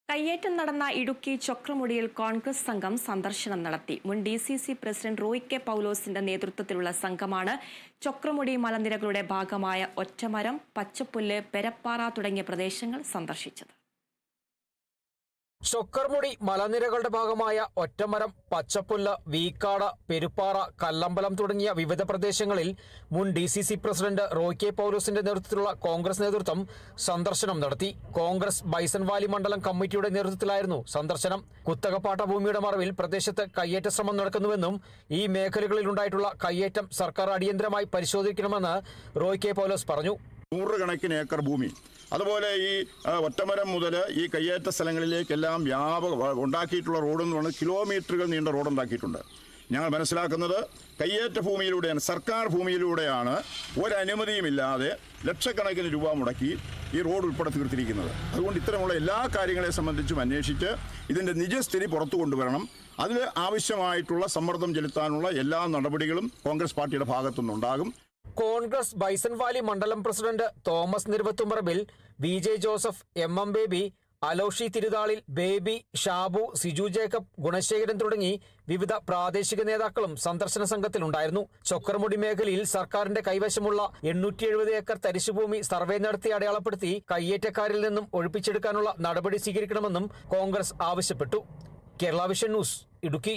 കയ്യേറ്റം നടന്ന ഇടുക്കി ചൊക്രമുടിയിൽ കോൺഗ്രസ് സംഘം സന്ദർശനം നടത്തി. മുൻ DCC പ്രസിഡന്റ് റോയ് കെ പൗലോസിന്റെ നേതൃത്വത്തിലുള്ള സംഘമാണ് ചൊക്രമുടി മലനിരകളുടെ ഭാഗമായ ഒറ്റമരം, പച്ചപ്പുല്ല്, പെരപ്പാറ തുടങ്ങിയ പ്രദേശങ്ങൾ സന്ദർശിച്ചത്. ചൊക്രമുടി മലനിരകളുടെ ഭാഗമായ ഒറ്റമരം, പച്ചപ്പുല്ല്, വീക്കാട്, പെരുപ്പാറ, കല്ലമ്പലം തുടങ്ങിയ വിവിധ പ്രദേശങ്ങളിൽ മുൻ DCC പ്രസിഡന്റ് റോയ് കെ പൗലോസിന്റെ നേതൃത്വത്തിലുള്ള കോൺഗ്രസ് നേതൃത്വം സന്ദർശനം നടത്തി. കോൺഗ്രസ് ബൈസൺ വാലി മണ്ഡലം കമ്മിറ്റിയുടെ നേതൃത്വത്തിലായിരുന്നു സന്ദർശനം. കുത്തകപ്പാട്ട ഭൂമിയുടെ മറവിൽ പ്രദേശത്ത് കയ്യേറ്റ ശ്രമം നടക്കുന്നുവെന്നും ഈ മേഖലകളിലുണ്ടായിട്ടുള്ള കയ്യേറ്റം സർക്കാർ അടിയന്തരമായി പരിശോധിക്കണമെന്ന് റോയ് കെ പൗലോസ് പറഞ്ഞു. നൂറുകണക്കിന് ഏക്കർ ഭൂമി, അതുപോലെ ഈ ഒറ്റമരം മുതൽ ഈ കയ്യേറ്റ സ്ഥലങ്ങളിലേക്കെല്ലാം ഉണ്ടാക്കിയിട്ടുള്ള റോഡെന്ന് പറഞ്ഞാൽ കിലോമീറ്ററുകൾ നീണ്ട റോഡുണ്ടാക്കിയിട്ടുണ്ട്. ഞങ്ങൾ മനസ്സിലാക്കുന്നത് കയ്യേറ്റ ഭൂമിയിലൂടെയാണ്, സർക്കാർ ഭൂമിയിലൂടെയാണ് ഒരനുമതിയുമില്ലാതെ ലക്ഷക്കണക്കിന് രൂപ മുടക്കി ഈ റോഡ് ഉൾപ്പെടെ തീർത്തിരിക്കുന്നത്. അതുകൊണ്ട് ഇത്തരമുള്ള എല്ലാ കാര്യങ്ങളെ സംബന്ധിച്ചും അന്വേഷിച്ച് ഇതിൻ്റെ നിജസ്ഥിതി പുറത്തു കൊണ്ടുവരണം. അതിൽ ആവശ്യമായിട്ടുള്ള സമ്മർദ്ദം ചെലുത്താനുള്ള എല്ലാ നടപടികളും കോൺഗ്രസ് പാർട്ടിയുടെ ഭാഗത്തുനിന്നുണ്ടാകും. കോൺഗ്രസ് ബൈസൺ വാലി മണ്ഡലം പ്രസിഡന്റ് തോമസ് നിരുവത്തുംപറമ്പിൽ, VJ ജോസഫ്, MM ബേബി, അലോഷി തിരുതാളിൽ, ബേബി, ഷാബു, സിജു ജേക്കബ്, ഗുണശേഖരൻ തുടങ്ങി വിവിധ പ്രാദേശിക നേതാക്കളും സന്ദർശന സംഘത്തിലുണ്ടായിരുന്നു. ചൊക്രമുടി മേഖലയിൽ സർക്കാരിന്റെ കൈവശമുള്ള 870 ഏക്കർ തരിശുഭൂമി സർവേ നടത്തി അടയാളപ്പെടുത്തി കയ്യേറ്റക്കാരിൽ നിന്നും ഒഴിപ്പിച്ചെടുക്കാനുള്ള നടപടി സ്വീകരിക്കണമെന്നും കോൺഗ്രസ് ആവശ്യപ്പെട്ടു. Kerala vision news, Idukki.